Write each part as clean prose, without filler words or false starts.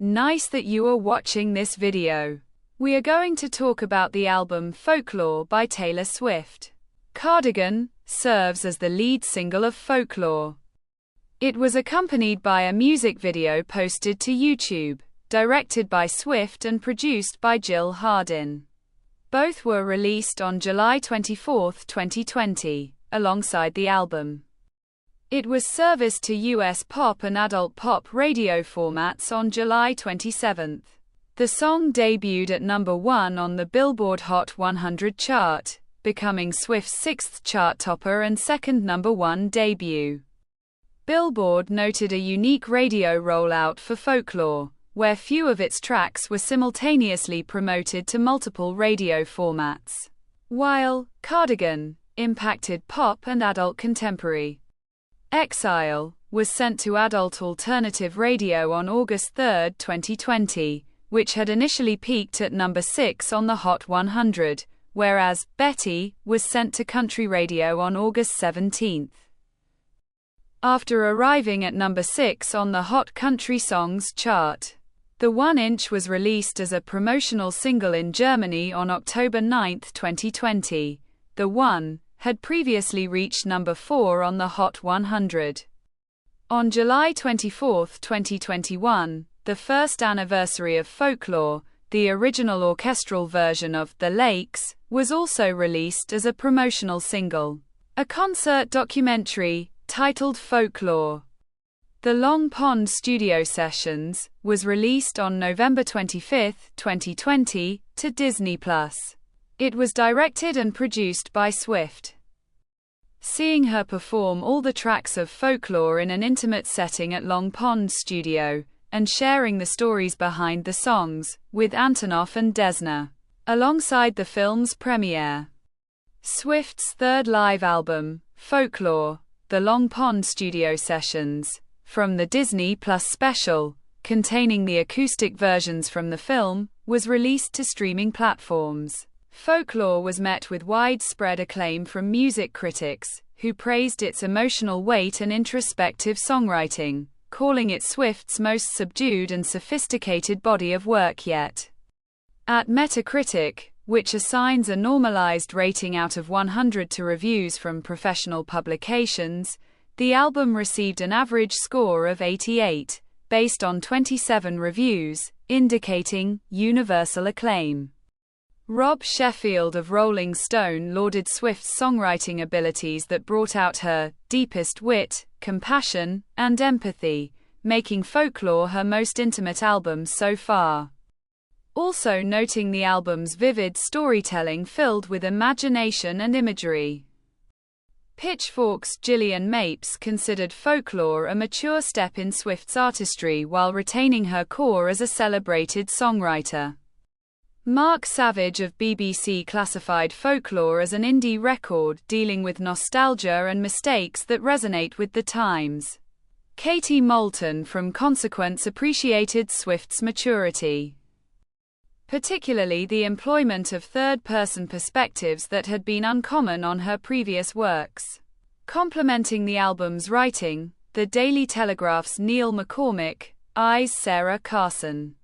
Nice that you are watching this video. We are going to talk about the album Folklore by Taylor Swift. Cardigan serves as the lead single of Folklore. It was accompanied by a music video posted to YouTube, directed by Swift and produced by Jill Hardin. Both were released on July 24, 2020, alongside the album. It was serviced to US pop and adult pop radio formats on July 27. The song debuted at number 1 on the Billboard Hot 100 chart, becoming Swift's 6th chart topper and second number 1 debut. Billboard noted a unique radio rollout for Folklore, where few of its tracks were simultaneously promoted to multiple radio formats. While Cardigan impacted pop and adult contemporary. Exile was sent to adult alternative radio on August 3, 2020, which had initially peaked at number 6 on the Hot 100, whereas Betty was sent to country radio on August 17. After arriving at number 6 on the Hot Country Songs chart, the 1-inch was released as a promotional single in Germany on October 9, 2020. The 1 had previously reached number 4 on the Hot 100. On July 24, 2021, the first anniversary of Folklore, the original orchestral version of The Lakes, was also released as a promotional single. A concert documentary, titled Folklore: The Long Pond Studio Sessions, was released on November 25, 2020, to Disney+. It was directed and produced by Swift. Seeing her perform all the tracks of Folklore in an intimate setting at Long Pond Studio, and sharing the stories behind the songs, with Antonoff and Desna, alongside the film's premiere. Swift's third live album, Folklore: The Long Pond Studio Sessions, from the Disney Plus special, containing the acoustic versions from the film, was released to streaming platforms. Folklore was met with widespread acclaim from music critics, who praised its emotional weight and introspective songwriting, calling it Swift's most subdued and sophisticated body of work yet. At Metacritic, which assigns a normalized rating out of 100 to reviews from professional publications, the album received an average score of 88, based on 27 reviews, indicating universal acclaim. Rob Sheffield of Rolling Stone lauded Swift's songwriting abilities that brought out her deepest wit, compassion, and empathy, making Folklore her most intimate album so far. Also noting the album's vivid storytelling filled with imagination and imagery. Pitchfork's Gillian Mapes considered Folklore a mature step in Swift's artistry while retaining her core as a celebrated songwriter. Mark Savage of BBC classified Folklore as an indie record dealing with nostalgia and mistakes that resonate with the times. Katie Moulton from Consequence appreciated Swift's maturity, particularly the employment of third-person perspectives that had been uncommon on her previous works. Complementing the album's writing, The Daily Telegraph's Neil McCormick, I's Sarah Carson,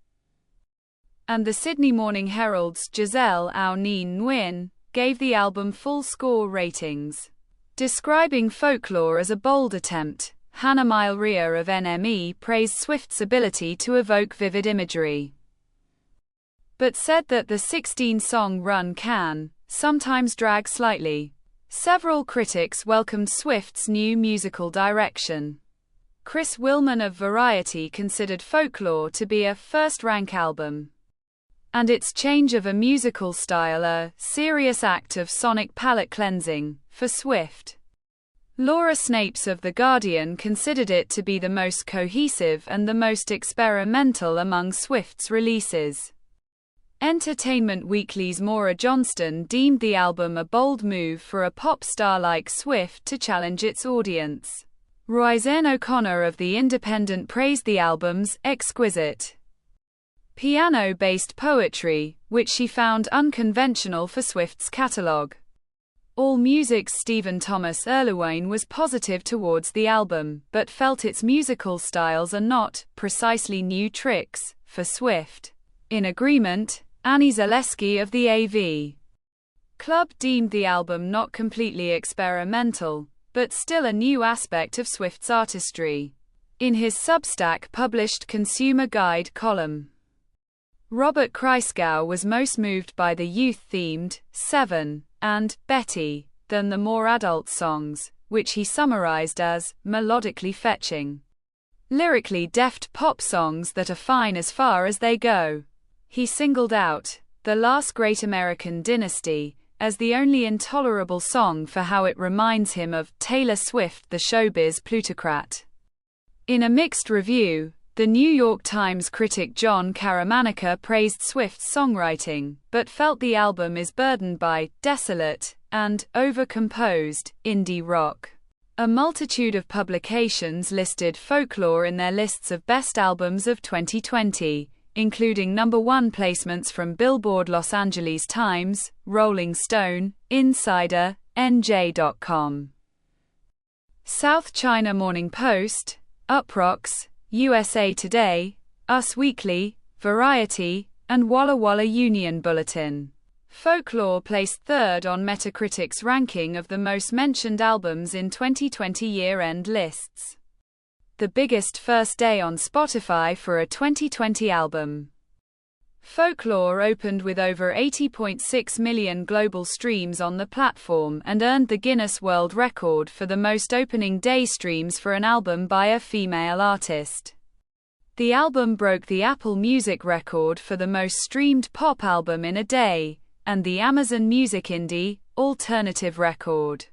and the Sydney Morning Herald's Giselle Aunin Nguyen gave the album full score ratings. Describing Folklore as a bold attempt, Hannah Milrea of NME praised Swift's ability to evoke vivid imagery, but said that the 16-song run can sometimes drag slightly. Several critics welcomed Swift's new musical direction. Chris Willman of Variety considered Folklore to be a first-rank album, and its change of a musical style a serious act of sonic palette cleansing for Swift. Laura Snapes of The Guardian considered it to be the most cohesive and the most experimental among Swift's releases. Entertainment Weekly's Maura Johnston deemed the album a bold move for a pop star like Swift to challenge its audience. Roisin O'Connor of The Independent praised the album's exquisite piano-based poetry, which she found unconventional for Swift's catalogue. AllMusic's Stephen Thomas Erlewine was positive towards the album, but felt its musical styles are not precisely new tricks for Swift. In agreement, Annie Zaleski of the AV Club deemed the album not completely experimental, but still a new aspect of Swift's artistry. In his Substack published Consumer Guide column, Robert Christgau was most moved by the youth-themed Seven and Betty than the more adult songs, which he summarized as melodically fetching, lyrically deft pop songs that are fine as far as they go. He singled out The Last Great American Dynasty as the only intolerable song for how it reminds him of Taylor Swift, the showbiz plutocrat. In a mixed review, the New York Times critic John Caramanica praised Swift's songwriting, but felt the album is burdened by desolate and overcomposed indie rock. A multitude of publications listed Folklore in their lists of best albums of 2020, including #1 placements from Billboard, Los Angeles Times, Rolling Stone, Insider, NJ.com, South China Morning Post, Uproxx, USA Today, Us Weekly, Variety, and Walla Walla Union Bulletin. Folklore placed third on Metacritic's ranking of the most mentioned albums in 2020 year-end lists. The biggest first day on Spotify for a 2020 album. Folklore opened with over 80.6 million global streams on the platform and earned the Guinness World Record for the most opening day streams for an album by a female artist. The album broke the Apple Music record for the most streamed pop album in a day, and the Amazon Music Indie Alternative record.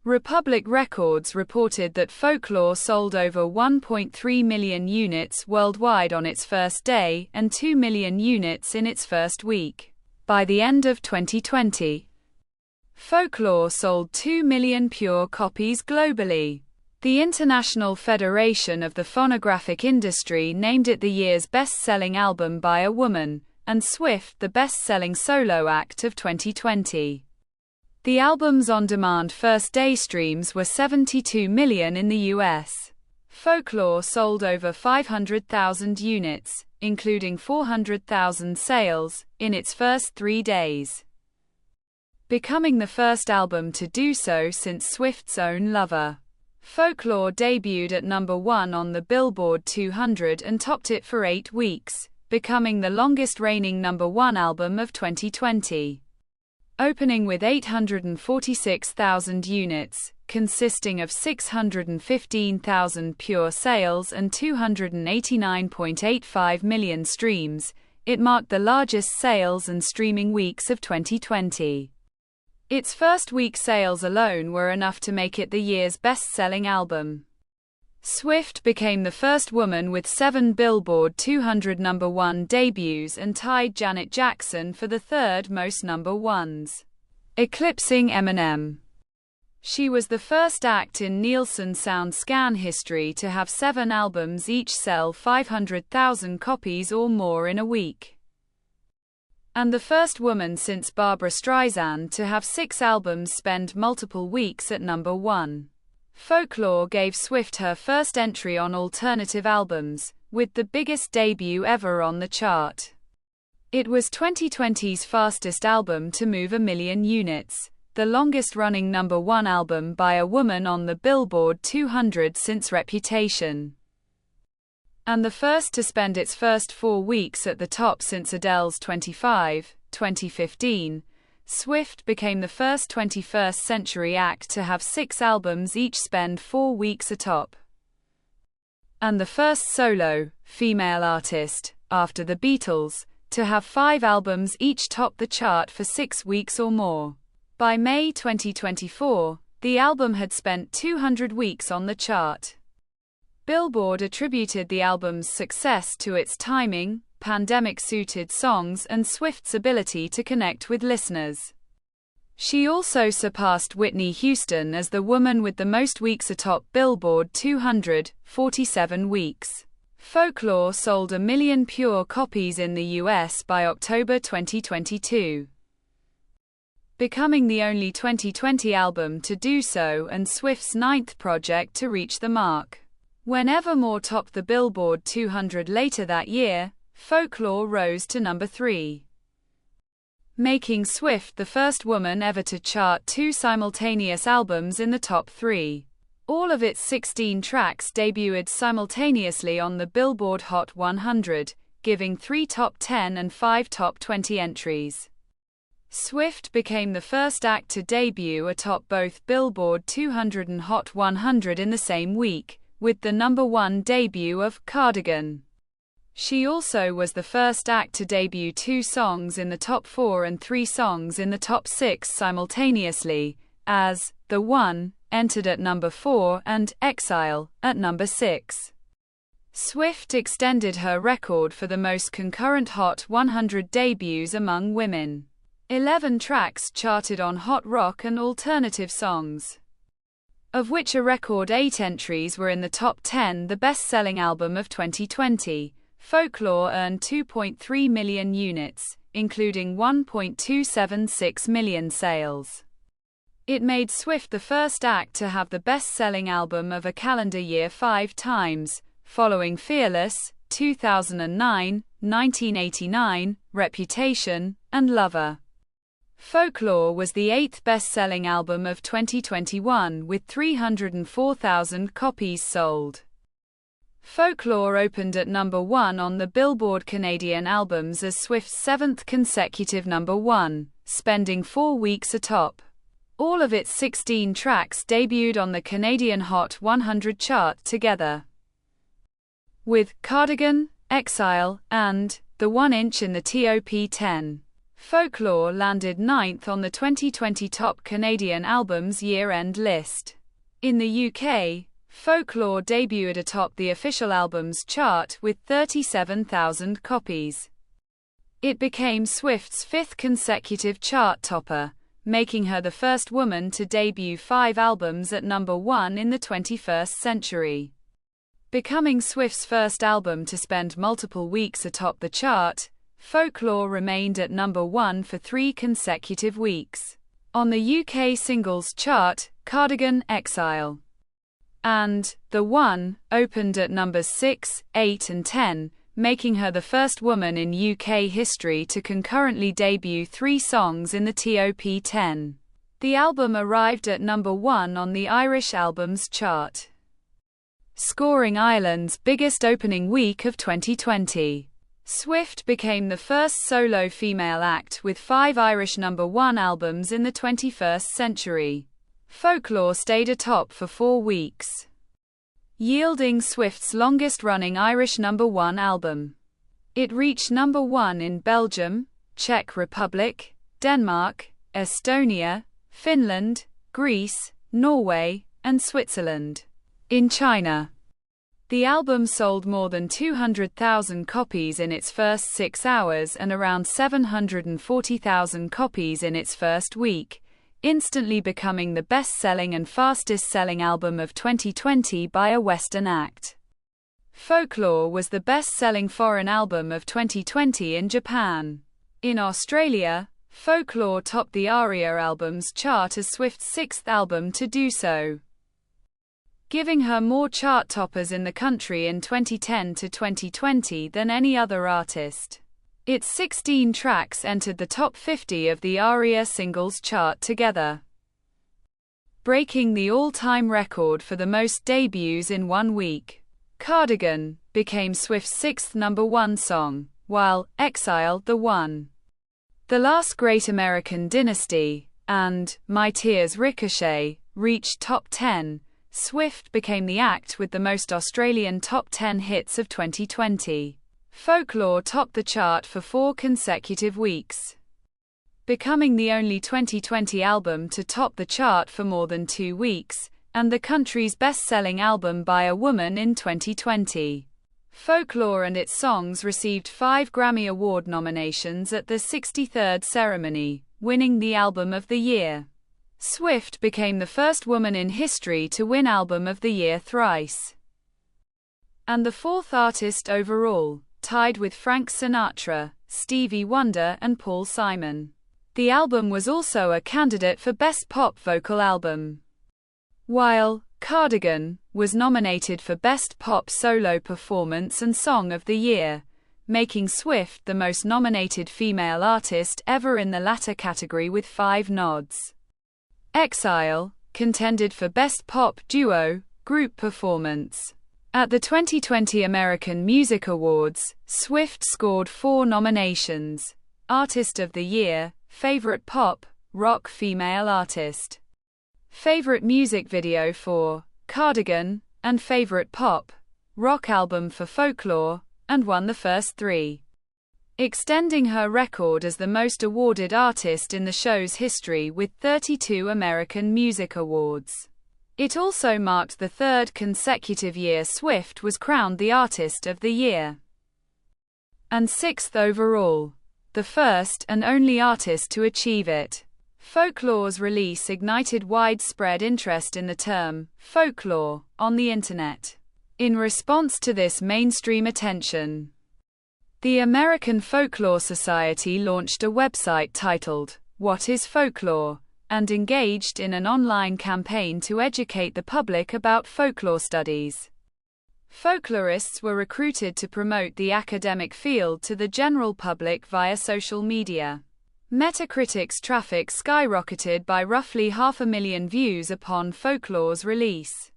Republic Records reported that Folklore sold over 1.3 million units worldwide on its first day and 2 million units in its first week. By the end of 2020, Folklore sold 2 million pure copies globally. The International Federation of the Phonographic Industry named it the year's best-selling album by a woman, and Swift the best-selling solo act of 2020. The album's on-demand first-day streams were 72 million in the US. Folklore sold over 500,000 units, including 400,000 sales, in its first 3 days, becoming the first album to do so since Swift's own Lover. Folklore debuted at #1 on the Billboard 200 and topped it for 8 weeks, becoming the longest-reigning #1 album of 2020. Opening with 846,000 units, consisting of 615,000 pure sales and 289.85 million streams, it marked the largest sales and streaming weeks of 2020. Its first week sales alone were enough to make it the year's best-selling album. Swift became the first woman with 7 Billboard 200 #1 debuts and tied Janet Jackson for the third most #1s, eclipsing Eminem. She was the first act in Nielsen SoundScan history to have 7 albums each sell 500,000 copies or more in a week, and the first woman since Barbra Streisand to have 6 albums spend multiple weeks at #1. Folklore gave Swift her first entry on alternative albums, with the biggest debut ever on the chart. It was 2020's fastest album to move 1 million units, the longest-running #1 album by a woman on the Billboard 200 since Reputation, and the first to spend its first 4 weeks at the top since Adele's 25, 2015. Swift became the first 21st-century act to have 6 albums each spend 4 weeks atop, and the first solo, female artist, after the Beatles, to have 5 albums each top the chart for 6 weeks or more. By May 2024, the album had spent 200 weeks on the chart. Billboard attributed the album's success to its timing, pandemic-suited songs, and Swift's ability to connect with listeners. She also surpassed Whitney Houston as the woman with the most weeks atop Billboard 200, 47 weeks. Folklore sold 1 million pure copies in the US by October 2022. becoming the only 2020 album to do so and Swift's ninth project to reach the mark. When Evermore topped the Billboard 200 later that year, Folklore rose to number 3, making Swift the first woman ever to chart 2 simultaneous albums in the top 3. All of its 16 tracks debuted simultaneously on the Billboard Hot 100, giving 3 top 10 and 5 top 20 entries. Swift became the first act to debut atop both Billboard 200 and Hot 100 in the same week, with the number 1 debut of Cardigan. She also was the first act to debut 2 songs in the top 4 and 3 songs in the top 6 simultaneously, as The One entered at number 4 and Exile at number 6. Swift extended her record for the most concurrent Hot 100 debuts among women. 11 tracks charted on hot rock and alternative songs, of which a record 8 entries were in the top 10. The best-selling album of 2020, Folklore, earned 2.3 million units, including 1.276 million sales. It made Swift the first act to have the best-selling album of a calendar year 5 times, following Fearless, 2009, 1989, Reputation, and Lover. Folklore was the 8th best-selling album of 2021 with 304,000 copies sold. Folklore opened at number 1 on the Billboard Canadian Albums as Swift's 7th consecutive number 1, spending 4 weeks atop. All of its 16 tracks debuted on the Canadian Hot 100 chart together, with Cardigan, Exile, and The 1 Inch in the top 10. Folklore landed 9th on the 2020 Top Canadian Albums year-end list. In the UK, Folklore debuted atop the official albums chart with 37,000 copies. It became Swift's 5th consecutive chart topper, making her the first woman to debut 5 albums at number 1 in the 21st century. Becoming Swift's first album to spend multiple weeks atop the chart, Folklore remained at number 1 for 3 consecutive weeks. On the UK singles chart, Cardigan, Exile, and The One opened at numbers 6, 8 and 10, making her the first woman in UK history to concurrently debut 3 songs in the top 10. The album arrived at number 1 on the Irish Albums chart, scoring Ireland's biggest opening week of 2020. Swift became the first solo female act with 5 Irish number 1 albums in the 21st century. Folklore stayed atop for 4 weeks, yielding Swift's longest-running Irish number 1 album. It reached number 1 in Belgium, Czech Republic, Denmark, Estonia, Finland, Greece, Norway, and Switzerland. In China, the album sold more than 200,000 copies in its first 6 hours and around 740,000 copies in its first week, instantly becoming the best-selling and fastest-selling album of 2020 by a Western act. Folklore was the best-selling foreign album of 2020 in Japan. In Australia, Folklore topped the ARIA Albums chart as Swift's 6th album to do so, giving her more chart toppers in the country in 2010 to 2020 than any other artist. Its 16 tracks entered the top 50 of the ARIA singles chart together, breaking the all-time record for the most debuts in 1 week. Cardigan became Swift's 6th number 1 song, while Exile, The One, The Last Great American Dynasty, and My Tears Ricochet reached top 10. Swift became the act with the most Australian top 10 hits of 2020. Folklore topped the chart for 4 consecutive weeks, becoming the only 2020 album to top the chart for more than 2 weeks, and the country's best-selling album by a woman in 2020. Folklore and its songs received 5 Grammy Award nominations at the 63rd ceremony, winning the Album of the Year. Swift became the first woman in history to win Album of the Year thrice, and the 4th artist overall, tied with Frank Sinatra, Stevie Wonder and Paul Simon. The album was also a candidate for Best Pop Vocal Album, while Cardigan was nominated for Best Pop Solo Performance and Song of the Year, making Swift the most nominated female artist ever in the latter category with 5 nods. Exile contended for Best Pop Duo Group Performance. At the 2020 American Music Awards, Swift scored 4 nominations: Artist of the Year, Favorite Pop, Rock Female Artist, Favorite Music Video for Cardigan, and Favorite Pop, Rock Album for Folklore, and won the first 3, extending her record as the most awarded artist in the show's history with 32 American Music Awards. It also marked the 3rd consecutive year Swift was crowned the Artist of the Year, and 6th overall, the first and only artist to achieve it. Folklore's release ignited widespread interest in the term folklore on the internet. In response to this mainstream attention, the American Folklore Society launched a website titled, "What is Folklore?" and engaged in an online campaign to educate the public about folklore studies. Folklorists were recruited to promote the academic field to the general public via social media. Metacritic's traffic skyrocketed by roughly 500,000 views upon Folklore's release.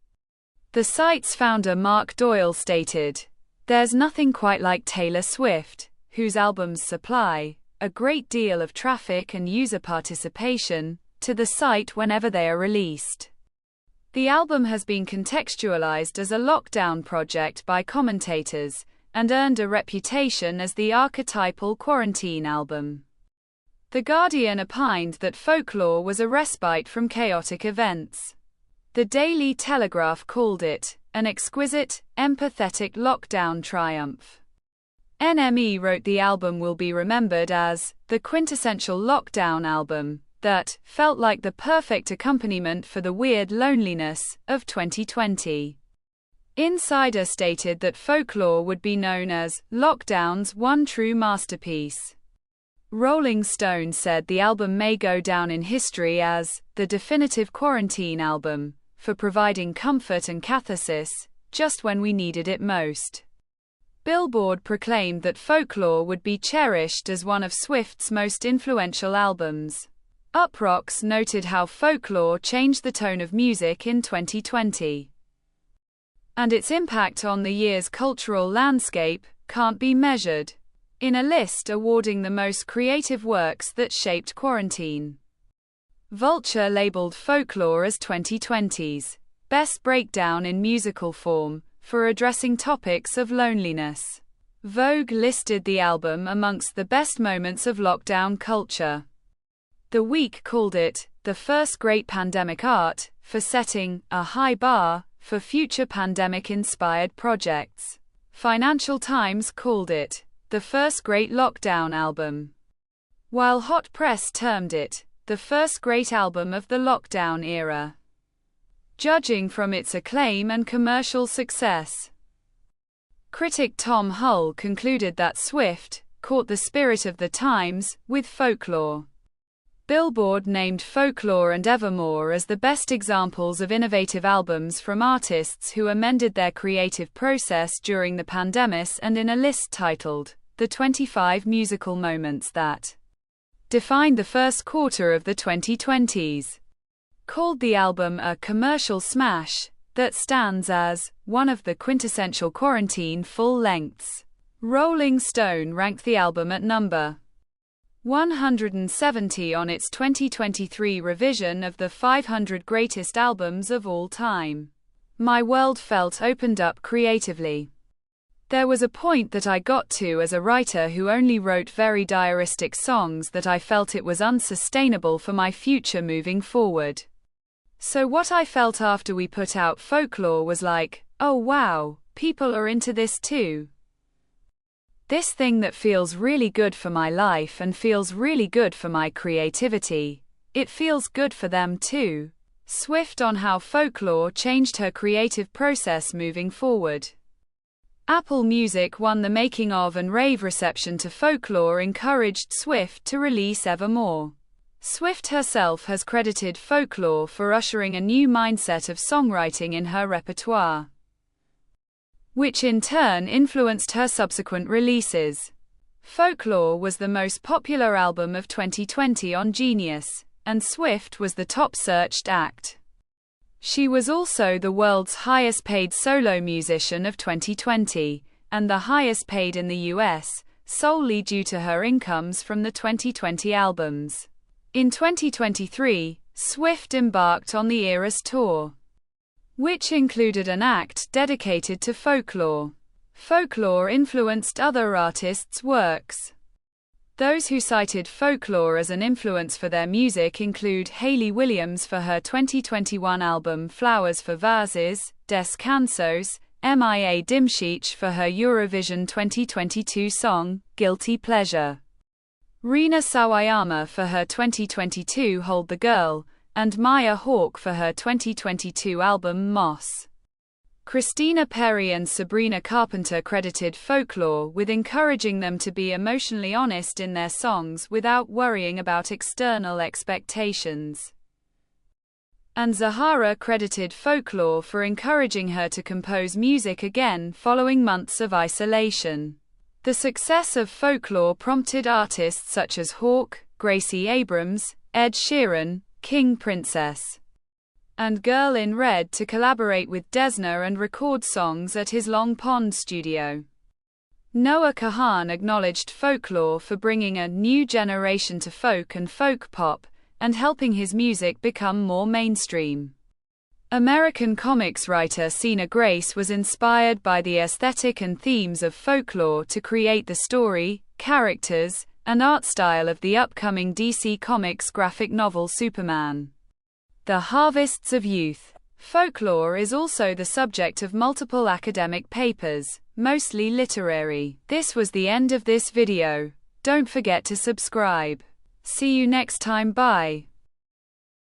The site's founder Mark Doyle stated, "There's nothing quite like Taylor Swift, whose albums supply a great deal of traffic and user participation to the site whenever they are released." The album has been contextualized as a lockdown project by commentators, and earned a reputation as the archetypal quarantine album. The Guardian opined that Folklore was a respite from chaotic events. The Daily Telegraph called it an exquisite, empathetic lockdown triumph. NME wrote the album will be remembered as the quintessential lockdown album that felt like the perfect accompaniment for the weird loneliness of 2020. Insider stated that Folklore would be known as Lockdown's one true masterpiece. Rolling Stone said the album may go down in history as the definitive quarantine album for providing comfort and catharsis just when we needed it most. Billboard proclaimed that Folklore would be cherished as one of Swift's most influential albums. Uproxx noted how Folklore changed the tone of music in 2020, and its impact on the year's cultural landscape can't be measured. In a list awarding the most creative works that shaped quarantine, Vulture labeled Folklore as 2020's best breakdown in musical form for addressing topics of loneliness. Vogue listed the album amongst the best moments of lockdown culture. The Week called it the first great pandemic art for setting a high bar for future pandemic-inspired projects. Financial Times called it the first great lockdown album, while Hot Press termed it the first great album of the lockdown era, judging from its acclaim and commercial success. Critic Tom Hull concluded that Swift caught the spirit of the times with Folklore. Billboard named Folklore and Evermore as the best examples of innovative albums from artists who amended their creative process during the pandemic, and in a list titled, "The 25 Musical Moments That Defined the First Quarter of the 2020s," called the album a commercial smash that stands as one of the quintessential quarantine full-lengths. Rolling Stone ranked the album at number 170 on its 2023 revision of the 500 greatest albums of all time. My world felt opened up creatively. There was a point that I got to as a writer who only wrote very diaristic songs that I felt it was unsustainable for my future moving forward. So what I felt after we put out Folklore was like, oh wow, people are into this too. This thing that feels really good for my life and feels really good for my creativity, it feels good for them too. Swift on how Folklore changed her creative process moving forward. Apple Music won the making of, and rave reception to Folklore encouraged Swift to release Evermore. Swift herself has credited Folklore for ushering a new mindset of songwriting in her repertoire, which in turn influenced her subsequent releases. Folklore was the most popular album of 2020 on Genius, and Swift was the top searched act. She was also the world's highest paid solo musician of 2020, and the highest paid in the US, solely due to her incomes from the 2020 albums. In 2023, Swift embarked on the Eras Tour, which included an act dedicated to folklore. Folklore influenced other artists' works. Those who cited folklore as an influence for their music include Hayley Williams for her 2021 album Flowers for Vases, Descansos, Mia Dimshich for her Eurovision 2022 song, Guilty Pleasure, Rina Sawayama for her 2022 Hold the Girl, and Maya Hawke for her 2022 album Moss. Christina Perri and Sabrina Carpenter credited Folklore with encouraging them to be emotionally honest in their songs without worrying about external expectations. And Zahara credited Folklore for encouraging her to compose music again following months of isolation. The success of Folklore prompted artists such as Hawke, Gracie Abrams, Ed Sheeran, King Princess, and Girl in Red to collaborate with Desna and record songs at his Long Pond studio. Noah Kahan acknowledged Folklore for bringing a new generation to folk and folk pop, and helping his music become more mainstream. American comics writer Sina Grace was inspired by the aesthetic and themes of Folklore to create the story, characters, and art style of the upcoming DC Comics graphic novel Superman: The Harvests of Youth. Folklore is also the subject of multiple academic papers, mostly literary. This was the end of this video. Don't forget to subscribe. See you next time. Bye.